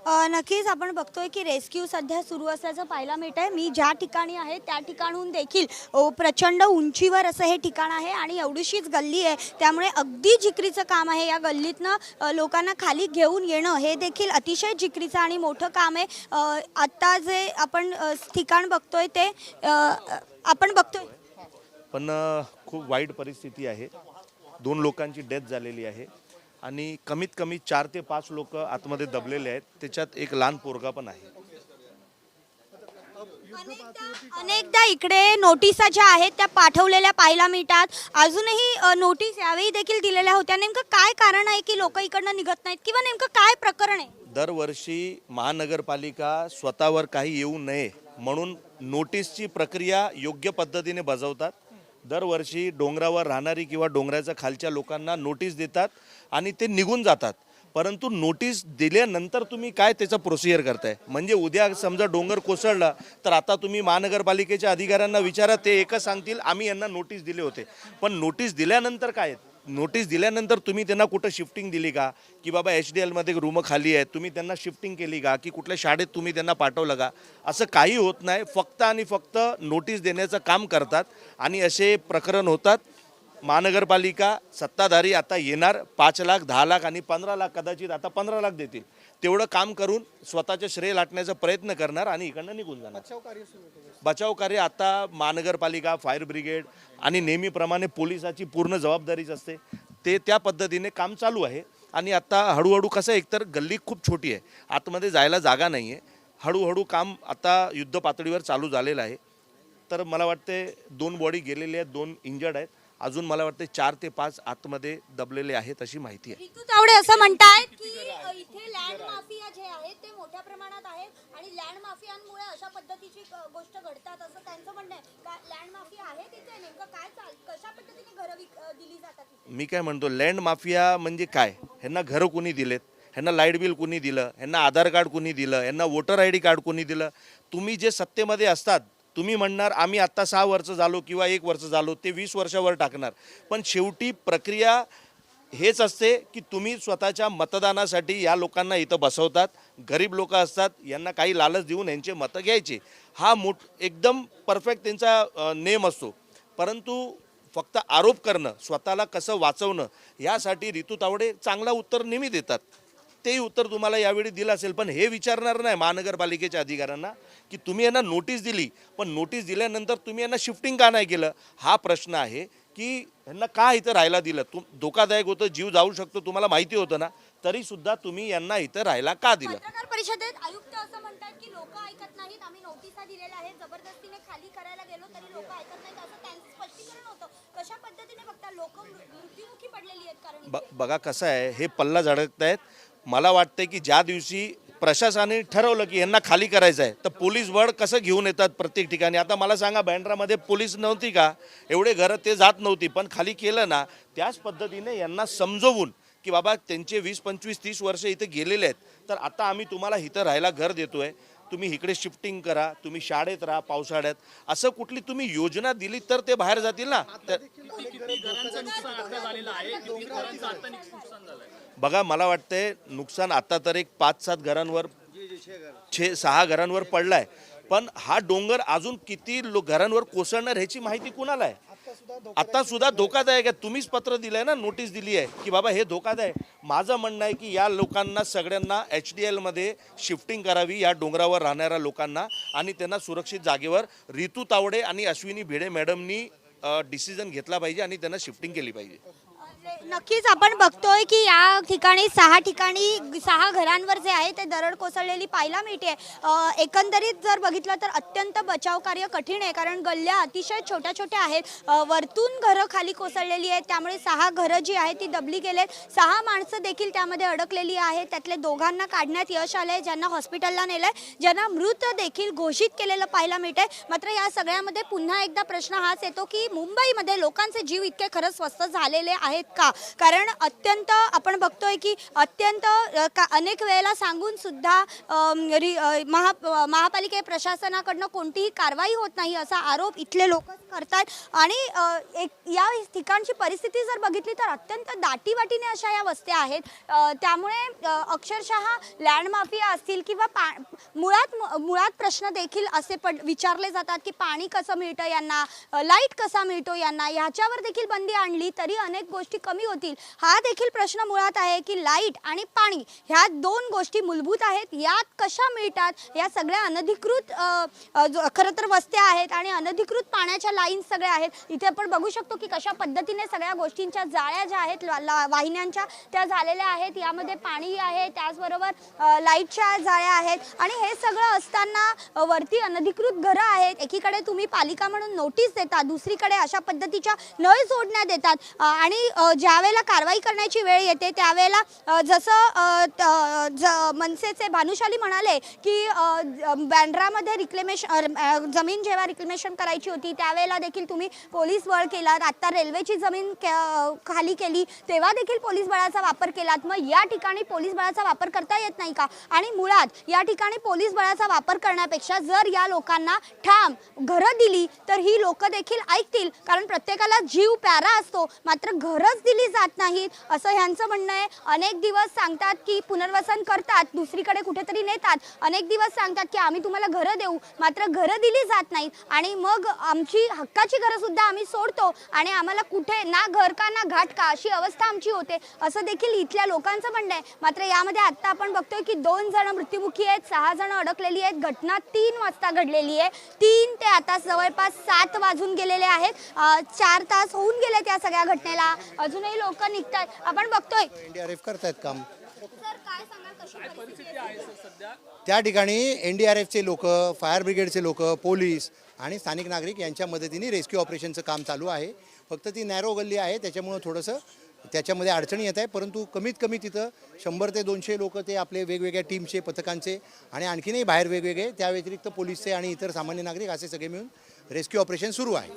नक्कीच आपण बघतोय की रेस्क्यू सध्या सुरू असल्याचं पाहायला मिळत आहे। मी ज्या ठिकाणी आहे त्या ठिकाणून देखील प्रचंड उंचीवर असं हे ठिकाण आहे आणि एवढीशीच गल्ली आहे, त्यामुळे अगदी जिकरीचं काम आहे। या गल्लीतनं लोकांना खाली घेऊन येणं हे देखील अतिशय जिकरीचं आणि मोठं काम आहे। आता जे आपण ठिकाण बघतोय ते आपण बघतोय पण खूप वाईट परिस्थिती आहे। 2 लोकांची डेथ झालेली आहे आणि कमीत कमी 4 ते 5 लोक आतमध्ये दबलेले आहेत। त्याच्यात एक लहान पोरगा पण आहे। अनेकदा इकडे नोटिसा ज्या आहेत त्या पाठवलेल्या पाहायला मिळतात। अजूनही नोटीस यावेळी देखील दिलेल्या होत्या। नेमकं काय कारण आहे की लोक इकडनं निघत नाहीत किंवा नेमकं काय प्रकरण आहे? दरवर्षी महानगरपालिका स्वतःवर काही येऊ नये म्हणून नोटीसची प्रक्रिया योग्य पद्धतीने बजावतात। दरवर्षी डोंगरावर राहणारी किंवा डोंगराच्या खालच्या लोकांना नोटीस देतात आणि ते निघून जातात। परंतु नोटीस दिल्यानंतर तुम्ही काय त्याचा प्रोसिजर करताय? म्हणजे उद्या समजा डोंगर कोसळला तर आता तुम्ही महानगरपालिकेच्या अधिकाऱ्यांना विचारा, ते एकच सांगतील आम्ही यांना नोटीस दिले होते। पण नोटीस दिल्यानंतर काय? नोटीस दिल्यानंतर तुम्ही त्यांना कुठं शिफ्टिंग दिली का? की बाबा HDL मध्ये रूम खाली आहेत, तुम्ही त्यांना शिफ्टिंग केली का? की कुठल्या शाळेत तुम्ही त्यांना पाठवलं का? असं काही होत नाही। फक्त आणि फक्त नोटीस देण्याचं काम करतात आणि असे प्रकरण होतात। महानगरपालिका सत्ताधारी आता येणार 5 लाख 10 लाख आणि 15 लाख, कदाचित आता 15 लाख देतील, तेवढं काम करून स्वतःचे श्रेय लाटण्याचा प्रयत्न करणार आणि इकडनं निघून जाणार। बचाव कार्य आता महानगरपालिका, फायर ब्रिगेड आणि नेहमीप्रमाणे पोलिसाची पूर्ण जबाबदारीच असते, ते त्या पद्धतीने काम चालू आहे। आणि आता हळूहळू कसं, एकतर गल्ली खूप छोटी आहे, आतमध्ये जायला जागा नाही आहे, हळूहळू काम आता युद्ध पातळीवर चालू झालेलं आहे। तर मला वाटते 2 बॉडी गेलेले आहेत, 2 इंजर्ड आहेत, अजून मला वाटते 4 ते 5 आतमध्ये दबलेले आहेत अशी माहिती आहे। ऋतू तावडे असं म्हणतात की इथे लँड माफिया जे आहेत ते मोठ्या प्रमाणात आहेत आणि लँड माफियांमुळे अशा पद्धतीची गोष्ट घडतात असं त्यांचं म्हणणं आहे। लँड माफिया आहे तिथे, नेमकं काय कशा पद्धतीने घरं दिली जातात? मी काय म्हणतो, लँड माफिया म्हणजे काय? ह्यांना घरं कुणी दिलेत? ह्यांना लाईट बिल कुणी दिलं? ह्यांना आधार कार्ड कुणी दिलं? ह्यांना वोटर ID कार्ड कुणी दिलं? तुम्ही जे सत्तेमध्ये असतात तुम्ही म्हणणार आम्ही आत्ता 6 वर्ष झालो किंवा 1 वर्ष झालो, ते 20 वर्षावर टाकणार। पण शेवटी प्रक्रिया हेच असते की तुम्ही स्वतःच्या मतदानासाठी या लोकांना इथं बसवतात, गरीब लोक असतात, यांना काही लालच देऊन यांचे मतं घ्यायचे, हा एकदम परफेक्ट त्यांचा नेम असतो। परंतु फक्त आरोप करणं, स्वतःला कसं वाचवणं, यासाठी ऋतू तावडे चांगला उत्तर नेहमी देतात। तेही उत्तर तुम्हाला यावेळी दिलं असेल, पण हे विचारणार नाही महानगरपालिकेच्या अधिकाऱ्यांना की तुम्ही यांना नोटीस दिली, पण नोटीस दिल्यानंतर तुम्ही यांना शिफ्टिंग का नाही केलं, हा प्रश्न आहे। की यांना का इथं राहायला दिलं? धोकादायक होतं, जीव जाऊ शकतो, तुम्हाला माहिती होतं ना, तरी सुद्धा तुम्ही यांना इथं राहायला का दिलं? पत्रकार परिषदेत आयुक्त असं म्हणतात की लोक ऐकत नाहीत, आम्ही नोटिसा दिलेल्या आहेत, जबरदस्तीने खाली करायला गेलो तरी लोक ऐकत नाहीत, असं त्यांचं स्पष्टीकरण होतं। कशा पद्धतीने बघता? लोक मृत्युमुखी पडलेली आहेत कारण बघा कसं आहे, हे पल्ला झळकत आहेत। मला वाटतं की ज्या दिवशी प्रशासनाने ठरवलं की यांना खाली करायचं आहे तर पोलीस बळ कसं घेऊन येतात प्रत्येक ठिकाणी। आता मला सांगा, बँड्रामध्ये पोलीस नव्हती का? एवढे घरं ते जात नव्हती, पण खाली केलं ना, त्याच पद्धतीने यांना समजवून की बाबा त्यांचे 20, 25, 30 वर्ष इथे गेलेले आहेत, तर आता आम्ही तुम्हाला इथं राहायला घर देतोय, तुम्ही इकडे शिफ्टिंग करा, तुम्ही शाळेत राहा पावसाळ्यात, असं कुठली तुम्ही योजना दिली तर ते बाहेर जातील ना। बघा मला वाटतंय नुकसान आता तर एक 5-7 घरांवर, 6 घरांवर पडलाय, पण हा डोंगर अजून किती घरांवर कोसळणार ह्याची माहिती कुणाला आहे? आता सुद्धा धोकादायक आहे। तुम्हीच पत्र दिलंय ना, नोटीस दिली आहे की बाबा हे धोकादायक। माझं म्हणणं आहे की या लोकांना सगळ्यांना HDL मध्ये शिफ्टिंग करावी, या डोंगरावर राहणाऱ्या लोकांना, आणि त्यांना सुरक्षित जागेवर ऋतू तावडे आणि अश्विनी भिडे मॅडमनी डिसिजन घेतला पाहिजे आणि त्यांना शिफ्टिंग केली पाहिजे। नक्कीच आपण बघतोय की या ठिकाणी 6 घरांवर जे आहे ते दरड कोसळलेली पाहायला मिळते। एकंदरीत जर बघितलं तर अत्यंत बचाव कार्य कठीण आहे, कारण गल्ल्या अतिशय छोट्या छोट्या आहेत, वरतून घरं खाली कोसळलेली आहेत, त्यामुळे 6 घरं जी आहेत ती दबली गेलेत। 6 माणसं देखील त्यामध्ये अडकलेली आहेत, त्यातले 2घांना काढण्यात यश आलंय, ज्यांना हॉस्पिटलला नेलंय, ज्यांना मृत देखील घोषित केलेलं पाहायला मिळतंय। मात्र या सगळ्यामध्ये पुन्हा एकदा प्रश्न हाच येतो की मुंबईमध्ये लोकांचे जीव इतके खरंच स्वस्त झालेले आहेत का? कारण अत्यंत आपण बघतोय की अत्यंत अनेक वेळेला सांगून सुद्धा महापालिका प्रशासनाकडनं कोणतीही कारवाई होत नाही असा आरोप इथले लोक करतात. आणि या ठिकाणची परिस्थिती जर बघितली तर अत्यंत दाटीवाटीने अशा या वस्त्या आहेत. त्यामुळे अक्षरशः लँड माफिया असतील किंवा मुळात प्रश्न देखील असे विचारले जातात की पाणी कसं मिळतं यांना, लाईट कसा मिळतो यांना, ह्याच्यावर देखील बंदी आणली तरी अनेक गोष्टी कमी होतील. हा देखील प्रश्न मुळात आहे की लाईट आणि पाणी ह्या दोन गोष्टी मूलभूत आहेत, यात कशा मिळतात. या सगळ्या अनधिकृत खरं तर वस्त्या आहेत आणि अनधिकृत पाण्याच्या लाईन सगळ्या आहेत. इथे आपण बघू शकतो की कशा पद्धतीने सगळ्या गोष्टींच्या जाळ्या ज्या आहेत वाहिन्यांच्या त्या झालेल्या आहेत. यामध्ये पाणी आहे, त्याचबरोबर लाईटच्या जाळ्या आहेत. आणि हे सगळं असताना वरती अनधिकृत घरं आहेत. एकीकडे तुम्ही पालिका म्हणून नोटीस देता, दुसरीकडे अशा पद्धतीच्या नळ जोडण्या देतात. आणि ज्यावेळेला कारवाई करण्याची वेळ येते त्यावेळेला जसं मनसेचे भानुशाली म्हणाले की बँड्रामध्ये जमीन जेव्हा रिक्लेमेशन करायची होती त्यावेळेला देखील तुम्ही पोलीस बळ केलात. आता रेल्वेची जमीन खाली केली तेव्हा देखील पोलीस बळाचा वापर केलात. मग या ठिकाणी पोलीस बळाचा वापर करता येत नाही का? आणि मुळात या ठिकाणी पोलीस बळाचा वापर करण्यापेक्षा जर या लोकांना ठाम घरं दिली तर ही लोक देखील ऐकतील. कारण प्रत्येकाला जीव प्यारा असतो, मात्र घरच दिली जात नाहीत असं ह्यांचं म्हणणं आहे. अनेक दिवस सांगतात की पुनर्वसन करतात, दुसरीकडे कुठेतरी नेतात. अनेक दिवस सांगतात की आम्ही तुम्हाला घरं देऊ, मात्र घरं दिली जात नाहीत. आणि मग आमची हक्काची घरं सुद्धा आम्ही सोडतो आणि आम्हाला कुठे ना घर का ना घाट का अशी अवस्था आमची होते असं देखील इथल्या लोकांचं म्हणणं आहे. मात्र यामध्ये आता आपण बघतोय की 2 जण मृत्युमुखी आहेत, 6 जण अडकलेली आहेत. घटना 3 वाजता घडलेली आहे. 3 ते आता जवळपास 7 वाजून गेलेले आहेत. 4 तास होऊन गेले त्या सगळ्या घटनेला. अजूनही लोक निघतात. आपण बघतोय एनडीआरएफ करतायत काम. सर काय सांगाल कशी परिस्थिती आहे सध्या? त्या ठिकाणी एनडीआरएफचे लोक, फायर ब्रिगेडचे लोक, पोलीस आणि स्थानिक नागरिक यांच्या मदतीने रेस्क्यू ऑपरेशनचं काम चालू आहे. फक्त ती नॅरो गल्ली आहे त्याच्यामुळं थोडंसं त्याच्यामध्ये अडचणी येत आहे. परंतु कमीत कमी तिथं 100 ते 200 लोक ते आपले वेगवेगळ्या टीमचे, पथकांचे आणि आणखीनही बाहेर वेगवेगळे, त्या व्यतिरिक्त पोलीसचे आणि इतर सामान्य नागरिक असे सगळे मिळून रेस्क्यू ऑपरेशन सुरू आहे.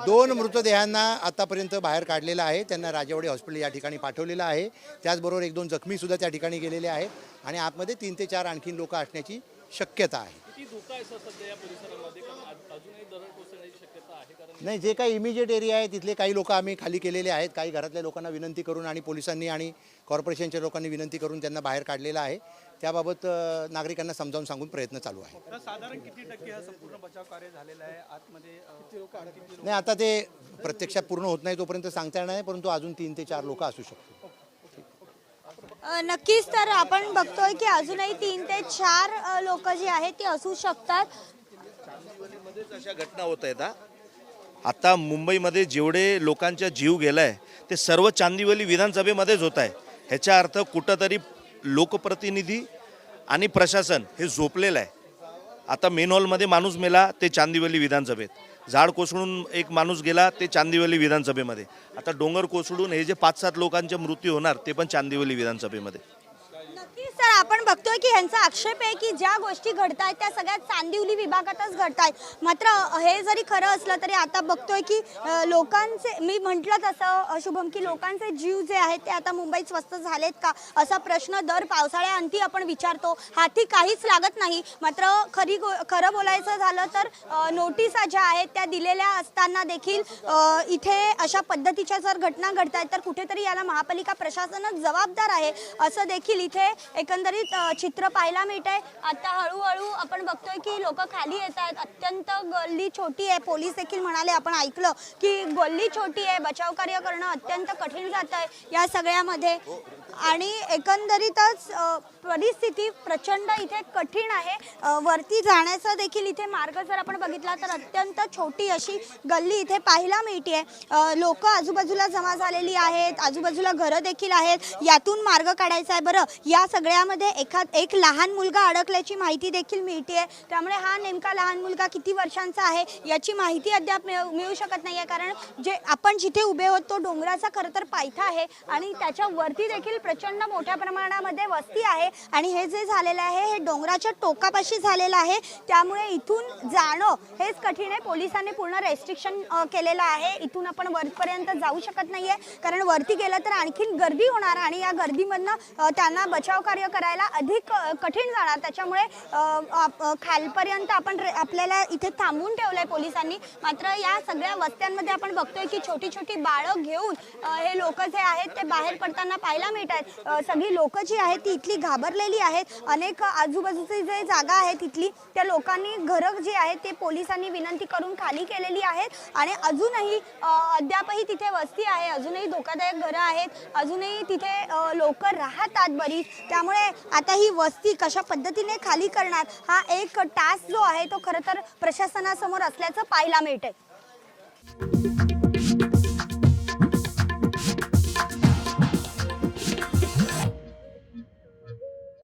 2 मृतदेहांना आतापर्यंत बाहेर काढलेलं आहे. त्यांना राजेवाडी हॉस्पिटल या ठिकाणी पाठवलेलं आहे. त्याचबरोबर 1-2 जखमीसुद्धा त्या ठिकाणी गेलेले आहेत आणि आतमध्ये 3 ते 4 आणखीन लोक असण्याची शक्यता आहे. नाही, जे काही इमिजिएट एरिया आहे तिथले काही लोक आम्ही खाली केलेले आहेत. काही घरातल्या लोकांना विनंती करून आणि पोलिसांनी आणि कॉर्पोरेशनच्या लोकांनी विनंती करून त्यांना बाहेर काढलेलं आहे. त्याबाबत नागरिकांना समजावून सांगून प्रयत्न चालू आहे. साधारण किती टक्के हा संपूर्ण बचाव कार्य झालेला आहे? आतमध्ये नाही, आता ते प्रत्यक्षात पूर्ण होत नाही तोपर्यंत सांगता येणार नाही, परंतु अजून 3 ते 4 लोक असू शकतात. नक्कीच. तर आपण बघतोय की अजूनही 3 ते 4 लोक जी आहेत ती असू शकतात. अशा घटना होत आहेत. आता मुंबईमध्ये जेवढे लोकांचा जीव गेलाय ते सर्व चांदिवली विधानसभेमध्येच होत आहे. ह्याचा अर्थ कुठंतरी लोकप्रतिनिधी आणि प्रशासन हे झोपलेलं आहे. आता मेन हॉलमध्ये माणूस मेला ते चांदिवली विधानसभेत, झाड कोसळून एक माणूस गेला ते चांदिवली विधानसभेमध्ये, आता डोंगर कोसळून हे जे 5-7 लोकांचे मृत्यू होणार ते पण चांदिवली विधानसभेमध्ये. नक्कीच. तर आपण बघतोय की ह्यांचा आक्षेप आहे की ज्या गोष्टी घडतायत त्या सगळ्या चांदिवली विभागातच घडतायत. मात्र हे जरी खरं असलं तरी आता बघतोय की लोकांचे, मी म्हटलं तसं शुभम, की लोकांचे जीव जे आहेत ते आता मुंबईत स्वस्त झालेत का असा प्रश्न दर पावसाळ्याअंती आपण विचारतो. हाती काहीच लागत नाही. मात्र खरं बोलायचं झालं तर नोटिसा ज्या आहेत त्या दिलेल्या असताना देखील इथे अशा पद्धतीच्या जर घटना घडतायत तर कुठेतरी याला महापालिका प्रशासनच जबाबदार आहे असं देखील इथे एकंदरीत चित्र पाहायला मिळत आहे. आता हळूहळू आपण बघतोय की लोक खाली येत आहेत. अत्यंत गल्ली छोटी आहे. पोलीस देखील म्हणाले, आपण ऐकलं की गल्ली छोटी आहे, बचाव कार्य करणं अत्यंत कठीण जात आहे या सगळ्यामध्ये. आणि एकंदरीतच परिस्थिती प्रचंड इथे कठीण आहे. वरती जाण्याचा देखील इथे मार्ग जर आपण बघितला तर अत्यंत छोटी अशी गल्ली इथे पाहायला मिळते. लोक आजूबाजूला जमा झालेली आहेत, आजूबाजूला घरं देखील आहेत. यातून मार्ग काढायचा आहे. बरं, या सगळ्यामध्ये एक लहान मुलगा अडकल्याची माहिती देखील मिळते. त्यामुळे हा नेमका लहान मुलगा किती वर्षांचा आहे याची माहिती अद्याप मिळू शकत नाही आहे. कारण जे आपण जिथे उभे आहोत तो डोंगराचा खरं तर पायथा आहे आणि त्याच्या वरती देखील प्रचंड मोठ्या प्रमाणामध्ये वस्ती आहे. आणि हे जे झालेलं आहे हे डोंगराच्या टोकापाशी झालेलं आहे. त्यामुळे इथून जाणं हेच कठीण आहे. पोलिसांनी पूर्ण रेस्ट्रिक्शन केलेलं आहे. इथून आपण वरपर्यंत जाऊ शकत नाही आहे, कारण वरती गेलं तर आणखीन गर्दी होणार आणि या गर्दीमधनं त्यांना बचाव कार्य करायला अधिक कठीण जाणार. त्याच्यामुळे खालपर्यंत आपल्याला इथे थांबवून ठेवलंय पोलिसांनी. मात्र या सगळ्या वस्त्यांमध्ये आपण बघतोय की छोटी छोटी बाळं घेऊन हे लोक जे आहेत ते बाहेर पडताना पाहायला मिळत आहेत. सगळी लोक जी आहेत ती इथली घाबरलेली आहेत. अनेक आजूबाजूची जे जागा आहे तिथली त्या लोकांनी घरं जी आहेत ते पोलिसांनी विनंती करून खाली केलेली आहेत आणि अजूनही अद्यापही तिथे वस्ती आहे. अजूनही धोकादायक घरं आहेत. अजूनही तिथे लोक राहतात बरीच. त्यामुळे आता ही वस्ती कशा पद्धतीने खाली करणार हा एक टास्क जो आहे तो खरं तर प्रशासनासमोर असल्याचं पाहायला मिळतंय.